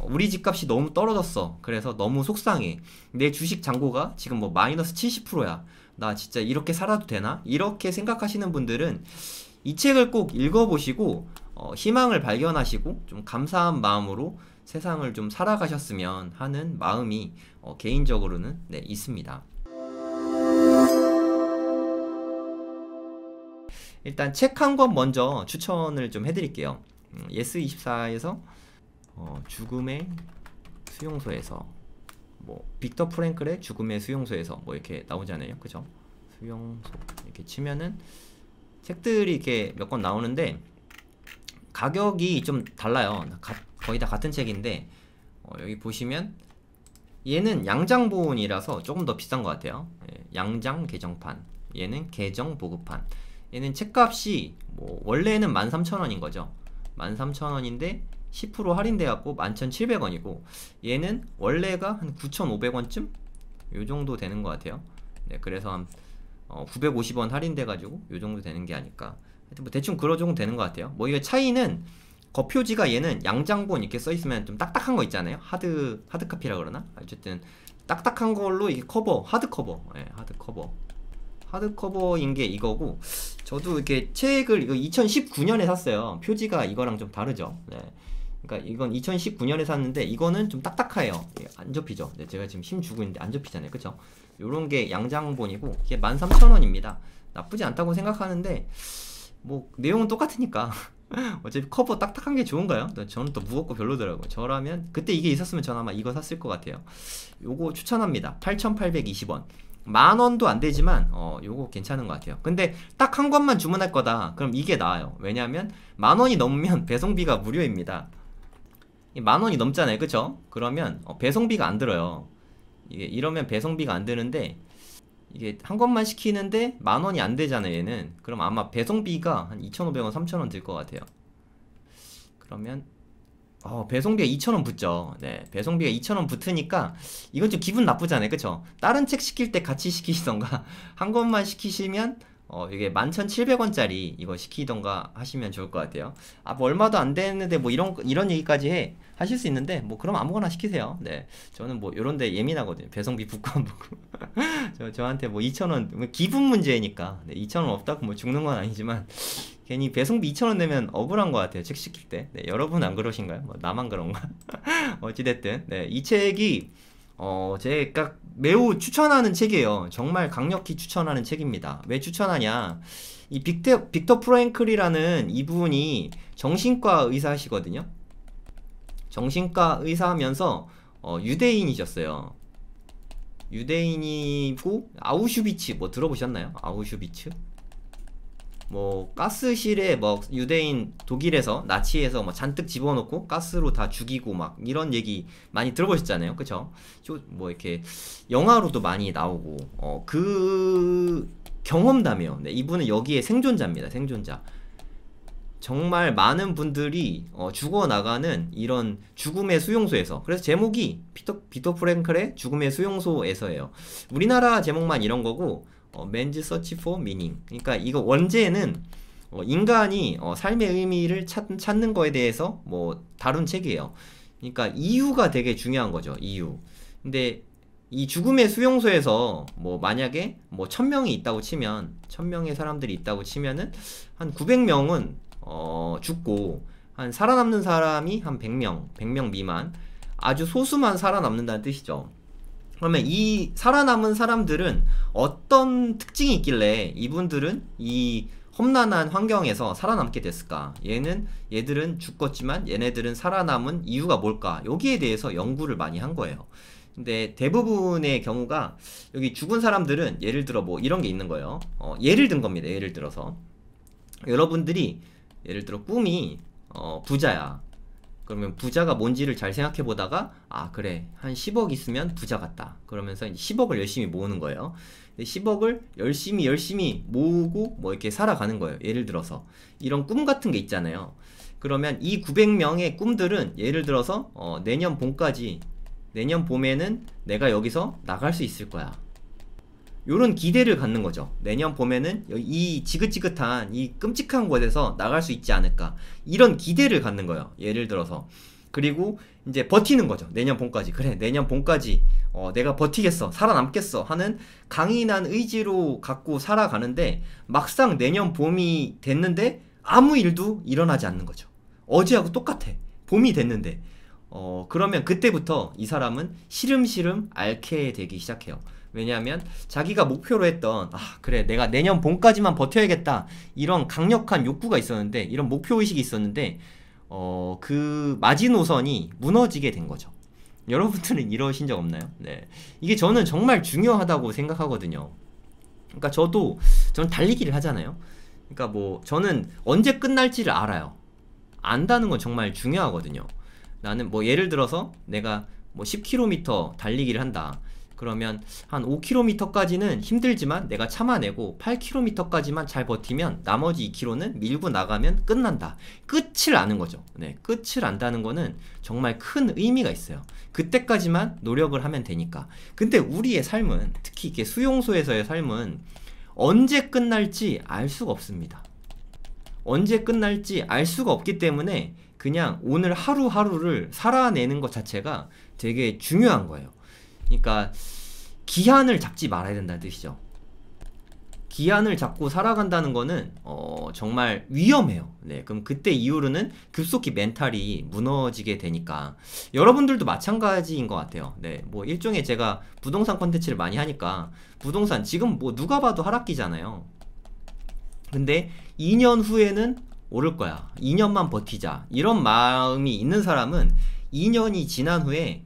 우리 집값이 너무 떨어졌어. 그래서 너무 속상해. 내 주식 잔고가 지금 뭐 마이너스 70%야. 나 진짜 이렇게 살아도 되나? 이렇게 생각하시는 분들은 이 책을 꼭 읽어보시고 희망을 발견하시고 좀 감사한 마음으로 세상을 좀 살아가셨으면 하는 마음이 개인적으로는 네, 있습니다. 일단 책 한 권 먼저 추천을 좀 해드릴게요. 예스24에서 죽음의 수용소에서 뭐 빅터 프랭클의 죽음의 수용소에서 뭐 이렇게 나오잖아요. 그죠? 수용소 이렇게 치면은 책들이 이렇게 몇 권 나오는데 가격이 좀 달라요. 거의 다 같은 책인데 여기 보시면 얘는 양장본이라서 조금 더 비싼 것 같아요. 양장 개정판, 얘는 개정 보급판. 얘는 책값이 뭐 원래는 13,000원인 거죠. 13,000원인데 10% 할인돼갖고 11,700원이고 얘는 원래가 한 9,500원쯤? 요 정도 되는 것 같아요. 네, 그래서 한 950원 할인돼가지고 요 정도 되는 게 아닐까. 하여튼 뭐 대충 그런 정도 되는 것 같아요. 뭐 이거 차이는 겉표지가 얘는 양장본 이렇게 써있으면 좀 딱딱한 거 있잖아요. 하드카피라 그러나? 어쨌든 딱딱한 걸로 이게 커버, 하드커버. 네, 하드커버인 게 이거고, 저도 이렇게 책을 이거 2019년에 샀어요. 표지가 이거랑 좀 다르죠. 네. 그러니까 이건 2019년에 샀는데 이거는 좀 딱딱해요. 안 접히죠. 네, 제가 지금 힘 주고 있는데 안 접히잖아요. 그쵸? 요런 게 양장본이고 이게 13,000원입니다. 나쁘지 않다고 생각하는데 뭐 내용은 똑같으니까 어차피 커버 딱딱한 게 좋은가요? 저는 또 무겁고 별로더라고요. 저라면 그때 이게 있었으면 저는 아마 이거 샀을 것 같아요. 요거 추천합니다. 8,820원. 만원도 안 되지만 요거 괜찮은 것 같아요. 근데 딱 한 권만 주문할 거다 그럼 이게 나아요. 왜냐하면 만원이 넘으면 배송비가 무료입니다. 만원이 넘잖아요. 그쵸? 그러면 배송비가 안 들어요. 이러면 배송비가 안 드는데 이게 한 권만 시키는데 만원이 안 되잖아요. 얘는. 그럼 아마 배송비가 한 2,500원 3,000원 들 것 같아요. 그러면 배송비가 2,000원 붙죠. 네, 배송비가 2,000원 붙으니까 이건 좀 기분 나쁘잖아요. 그쵸? 다른 책 시킬 때 같이 시키시던가 한 권만 시키시면 이게 11,700원짜리 이거 시키던가 하시면 좋을 것 같아요. 뭐 얼마도 안 되는데 뭐 이런 얘기까지 하실 수 있는데 뭐 그럼 아무거나 시키세요. 네, 저는 뭐 요런데 예민하거든요. 배송비 붙고 안 붙고 저한테 뭐 2,000원 기분 문제니까. 네, 2,000원 없다고 뭐 죽는 건 아니지만 괜히 배송비 2,000원 내면 억울한 것 같아요. 책 시킬 때. 네, 여러분 안 그러신가요? 뭐 나만 그런가? 어찌됐든 네, 이 책이 제가 매우 추천하는 책이에요. 정말 강력히 추천하는 책입니다. 왜 추천하냐? 이 빅터 프랭클이라는 이분이 정신과 의사시거든요. 정신과 의사하면서 유대인이셨어요. 유대인이고 아우슈비츠 뭐 들어보셨나요? 아우슈비츠? 뭐 가스실에 뭐 유대인 독일에서 나치에서 뭐 잔뜩 집어넣고 가스로 다 죽이고 막 이런 얘기 많이 들어보셨잖아요. 그쵸? 뭐 이렇게 영화로도 많이 나오고 그 경험담이에요. 네, 이분은 여기에 생존자입니다. 생존자. 정말 많은 분들이 죽어나가는 이런 죽음의 수용소에서. 그래서 제목이 빅터 프랭클의 죽음의 수용소에서예요. 우리나라 제목만 이런 거고 Man's Search for Meaning. 그러니까 이거 원제는 인간이 삶의 의미를 찾는 거에 대해서 뭐 다룬 책이에요. 그러니까 이유가 되게 중요한 거죠. 이유. 근데 이 죽음의 수용소에서 뭐 만약에 뭐 1,000명이 있다고 치면 1,000명의 사람들이 있다고 치면은 한 900명은 죽고 한 살아남는 사람이 한 100명 미만, 아주 소수만 살아남는다는 뜻이죠. 그러면 이 살아남은 사람들은 어떤 특징이 있길래 이분들은 이 험난한 환경에서 살아남게 됐을까? 얘들은 죽었지만 얘네들은 살아남은 이유가 뭘까? 여기에 대해서 연구를 많이 한 거예요. 근데 대부분의 경우가 여기 죽은 사람들은 예를 들어 뭐 이런 게 있는 거예요. 예를 든 겁니다. 예를 들어서 여러분들이 예를 들어 꿈이 부자야. 그러면 부자가 뭔지를 잘 생각해 보다가 그래 한 10억 있으면 부자 같다. 그러면서 10억을 열심히 모으는 거예요. 10억을 열심히 모으고 뭐 이렇게 살아가는 거예요. 예를 들어서 이런 꿈 같은 게 있잖아요. 그러면 이 900명의 꿈들은 예를 들어서 내년 봄에는 내가 여기서 나갈 수 있을 거야. 요런 기대를 갖는 거죠. 내년 봄에는 이 지긋지긋한 이 끔찍한 곳에서 나갈 수 있지 않을까, 이런 기대를 갖는 거예요. 예를 들어서. 그리고 이제 버티는 거죠. 내년 봄까지. 그래, 내년 봄까지 내가 버티겠어, 살아남겠어 하는 강인한 의지로 갖고 살아가는데, 막상 내년 봄이 됐는데 아무 일도 일어나지 않는 거죠. 어제하고 똑같아. 봄이 됐는데. 그러면 그때부터 이 사람은 시름시름 앓게 되기 시작해요. 왜냐하면 자기가 목표로 했던, 그래, 내가 내년 봄까지만 버텨야겠다, 이런 강력한 욕구가 있었는데, 이런 목표의식이 있었는데, 그 마지노선이 무너지게 된 거죠. 여러분들은 이러신 적 없나요? 네. 이게 저는 정말 중요하다고 생각하거든요. 그러니까 저는 달리기를 하잖아요. 그러니까 뭐 저는 언제 끝날지를 알아요. 안다는 건 정말 중요하거든요. 나는 뭐 예를 들어서 내가 뭐 10km 달리기를 한다. 그러면 한 5km까지는 힘들지만 내가 참아내고 8km까지만 잘 버티면 나머지 2km는 밀고 나가면 끝난다. 끝을 아는 거죠. 네, 끝을 안다는 거는 정말 큰 의미가 있어요. 그때까지만 노력을 하면 되니까. 근데 우리의 삶은, 특히 이게 수용소에서의 삶은 언제 끝날지 알 수가 없습니다. 언제 끝날지 알 수가 없기 때문에 그냥 오늘 하루하루를 살아내는 것 자체가 되게 중요한 거예요. 그러니까 기한을 잡지 말아야 된다는 뜻이죠. 기한을 잡고 살아간다는 거는 정말 위험해요. 네, 그럼 그때 이후로는 급속히 멘탈이 무너지게 되니까 여러분들도 마찬가지인 것 같아요. 네, 뭐 일종의 제가 부동산 콘텐츠를 많이 하니까 부동산 지금 뭐 누가 봐도 하락기잖아요. 근데 2년 후에는 오를 거야, 2년만 버티자, 이런 마음이 있는 사람은 2년이 지난 후에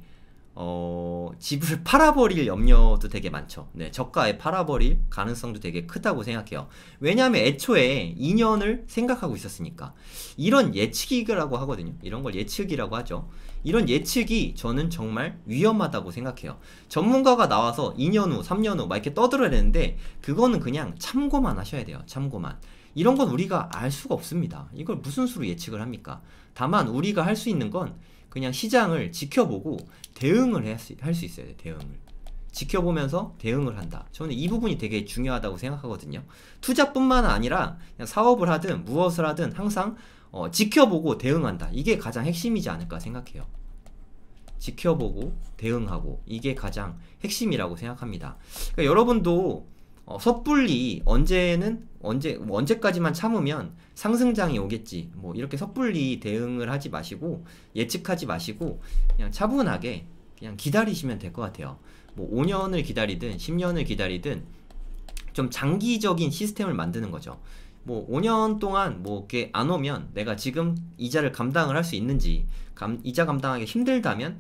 집을 팔아버릴 염려도 되게 많죠. 네, 저가에 팔아버릴 가능성도 되게 크다고 생각해요. 왜냐하면 애초에 2년을 생각하고 있었으니까. 이런 예측이라고 하거든요. 이런 걸 예측이라고 하죠. 이런 예측이 저는 정말 위험하다고 생각해요. 전문가가 나와서 2년 후, 3년 후 막 이렇게 떠들어내는데 그거는 그냥 참고만 하셔야 돼요. 참고만. 이런 건 우리가 알 수가 없습니다. 이걸 무슨 수로 예측을 합니까? 다만 우리가 할 수 있는 건 그냥 시장을 지켜보고 대응을 할 수 있어야 돼요. 대응을 지켜보면서 대응을 한다. 저는 이 부분이 되게 중요하다고 생각하거든요. 투자뿐만 아니라 그냥 사업을 하든 무엇을 하든 항상 지켜보고 대응한다. 이게 가장 핵심이지 않을까 생각해요. 지켜보고 대응하고, 이게 가장 핵심이라고 생각합니다. 그러니까 여러분도 섣불리 언제까지만 참으면 상승장이 오겠지, 뭐 이렇게 섣불리 대응을 하지 마시고, 예측하지 마시고 그냥 차분하게 그냥 기다리시면 될 것 같아요. 뭐 5년을 기다리든 10년을 기다리든 좀 장기적인 시스템을 만드는 거죠. 뭐 5년 동안 뭐 이렇게 안 오면 내가 지금 이자를 감당을 할 수 있는지, 이자 감당하기 힘들다면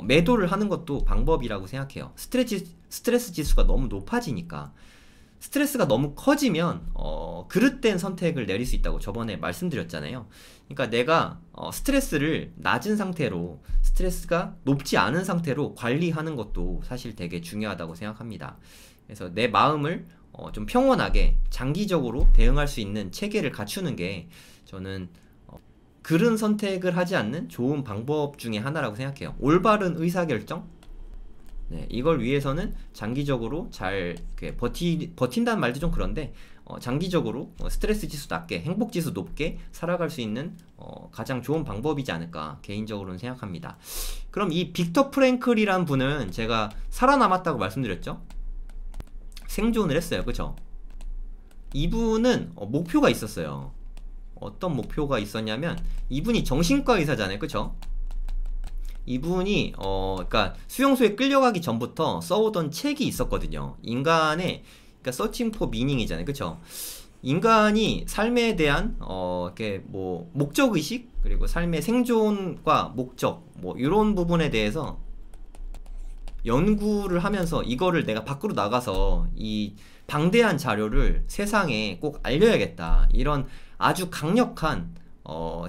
매도를 하는 것도 방법이라고 생각해요. 스트레스 지수가 너무 높아지니까. 스트레스가 너무 커지면 그릇된 선택을 내릴 수 있다고 저번에 말씀드렸잖아요. 그러니까 내가 스트레스를 낮은 상태로, 스트레스가 높지 않은 상태로 관리하는 것도 사실 되게 중요하다고 생각합니다. 그래서 내 마음을 좀 평온하게 장기적으로 대응할 수 있는 체계를 갖추는 게 저는 그른 선택을 하지 않는 좋은 방법 중에 하나라고 생각해요. 올바른 의사결정? 네, 이걸 위해서는 장기적으로 잘 버틴다는 말도 좀 그런데 장기적으로 스트레스 지수 낮게, 행복 지수 높게 살아갈 수 있는 가장 좋은 방법이지 않을까 개인적으로는 생각합니다. 그럼 이 빅터 프랭클이란 분은 제가 살아남았다고 말씀드렸죠? 생존을 했어요. 그쵸? 이분은 목표가 있었어요. 어떤 목표가 있었냐면, 이분이 정신과 의사잖아요. 그쵸? 이분이 그러니까 수용소에 끌려가기 전부터 써오던 책이 있었거든요. 인간의, 그러니까 서칭 포 미닝이잖아요. 그쵸? 인간이 삶에 대한 이렇게 뭐 목적 의식, 그리고 삶의 생존과 목적, 뭐 이런 부분에 대해서 연구를 하면서 이거를 내가 밖으로 나가서 이 방대한 자료를 세상에 꼭 알려야겠다, 이런 아주 강력한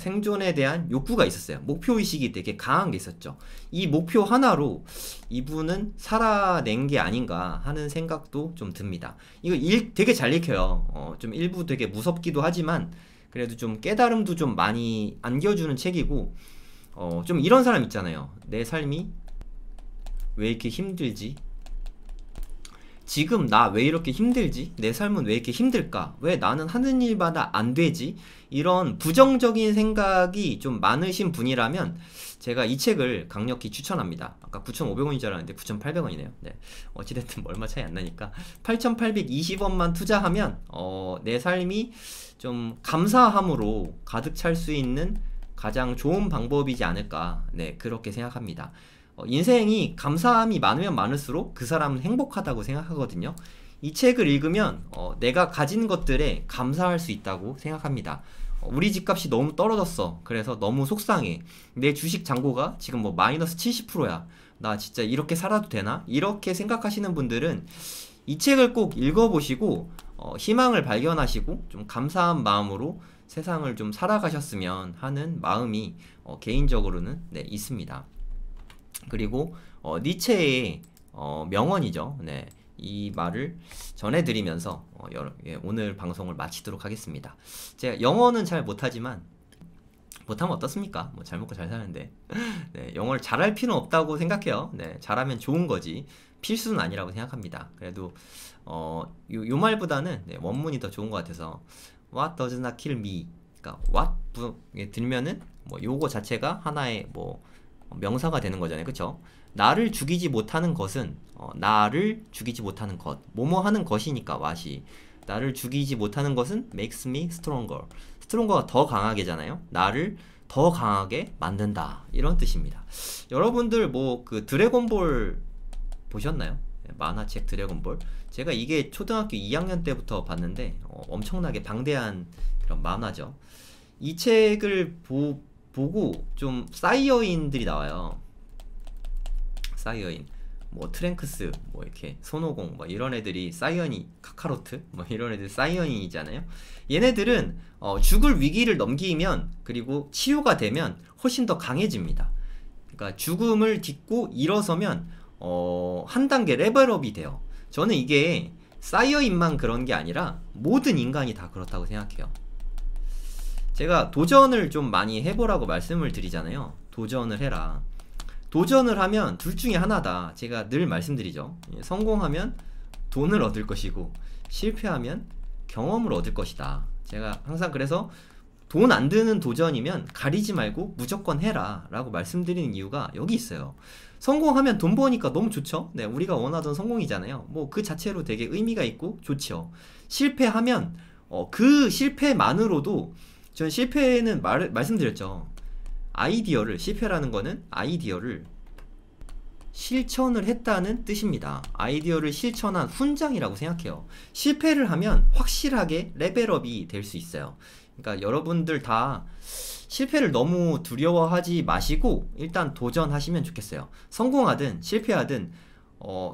생존에 대한 욕구가 있었어요. 목표의식이 되게 강한 게 있었죠. 이 목표 하나로 이분은 살아낸 게 아닌가 하는 생각도 좀 듭니다. 이거 되게 잘 읽혀요. 좀 일부 되게 무섭기도 하지만 그래도 좀 깨달음도 좀 많이 안겨주는 책이고, 좀 이런 사람 있잖아요. 내 삶이 왜 이렇게 힘들지? 지금 나 왜 이렇게 힘들지? 내 삶은 왜 이렇게 힘들까? 왜 나는 하는 일마다 안 되지? 이런 부정적인 생각이 좀 많으신 분이라면 제가 이 책을 강력히 추천합니다. 아까 9,500원인 줄 알았는데 9,800원이네요. 네. 어찌됐든 뭐 얼마 차이 안 나니까 8,820원만 투자하면 내 삶이 좀 감사함으로 가득 찰 수 있는 가장 좋은 방법이지 않을까. 네, 그렇게 생각합니다. 인생이 감사함이 많으면 많을수록 그 사람은 행복하다고 생각하거든요. 이 책을 읽으면 내가 가진 것들에 감사할 수 있다고 생각합니다. 우리 집값이 너무 떨어졌어. 그래서 너무 속상해. 내 주식 잔고가 지금 뭐 마이너스 70%야. 나 진짜 이렇게 살아도 되나? 이렇게 생각하시는 분들은 이 책을 꼭 읽어보시고 희망을 발견하시고 좀 감사한 마음으로 세상을 좀 살아가셨으면 하는 마음이 개인적으로는 네, 있습니다. 그리고 니체의 명언이죠. 네, 이 말을 전해드리면서 오늘 방송을 마치도록 하겠습니다. 제가 영어는 잘 못하지만 못하면 어떻습니까? 뭐 잘 먹고 잘 사는데 네, 영어를 잘할 필요는 없다고 생각해요. 네, 잘하면 좋은 거지 필수는 아니라고 생각합니다. 그래도 요 말보다는 네, 원문이 더 좋은 것 같아서 What does not kill me? 그러니까 what 들면은 뭐 요거 자체가 하나의 뭐 명사가 되는 거잖아요. 그쵸? 나를 죽이지 못하는 것은 나를 죽이지 못하는 것 뭐뭐 하는 것이니까 what이 나를 죽이지 못하는 것은 makes me stronger. 스트롱거가 더 강하게잖아요. 나를 더 강하게 만든다 이런 뜻입니다. 여러분들 뭐 그 드래곤볼 보셨나요? 만화책 드래곤볼. 제가 이게 초등학교 2학년 때부터 봤는데 엄청나게 방대한 그런 만화죠. 이 책을 보고 좀 사이어인들이 나와요. 사이어인 뭐 트랭크스 뭐 이렇게 손오공 뭐 이런 애들이 사이어니 카카로트 뭐 이런 애들 사이어인이잖아요. 얘네들은 죽을 위기를 넘기면 그리고 치유가 되면 훨씬 더 강해집니다. 그러니까 죽음을 딛고 일어서면 한 단계 레벨업이 돼요. 저는 이게 사이어인만 그런 게 아니라 모든 인간이 다 그렇다고 생각해요. 제가 도전을 좀 많이 해보라고 말씀을 드리잖아요. 도전을 해라. 도전을 하면 둘 중에 하나다. 제가 늘 말씀드리죠. 성공하면 돈을 얻을 것이고 실패하면 경험을 얻을 것이다. 제가 항상 그래서 돈 안 드는 도전이면 가리지 말고 무조건 해라 라고 말씀드리는 이유가 여기 있어요. 성공하면 돈 버니까 너무 좋죠. 네, 우리가 원하던 성공이잖아요. 뭐 그 자체로 되게 의미가 있고 좋죠. 실패하면 그 실패만으로도 전 실패는 말씀드렸죠. 아이디어를 실패라는 거는 아이디어를 실천을 했다는 뜻입니다. 아이디어를 실천한 훈장이라고 생각해요. 실패를 하면 확실하게 레벨업이 될 수 있어요. 그러니까 여러분들 다 실패를 너무 두려워하지 마시고 일단 도전하시면 좋겠어요. 성공하든 실패하든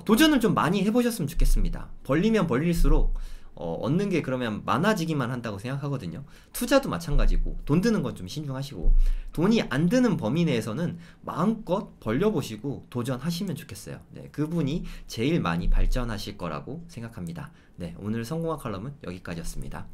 도전을 좀 많이 해보셨으면 좋겠습니다. 벌리면 벌릴수록 얻는 게 그러면 많아지기만 한다고 생각하거든요. 투자도 마찬가지고 돈 드는 건 좀 신중하시고 돈이 안 드는 범위 내에서는 마음껏 벌려보시고 도전하시면 좋겠어요. 네, 그분이 제일 많이 발전하실 거라고 생각합니다. 네, 오늘 성공학 칼럼은 여기까지였습니다.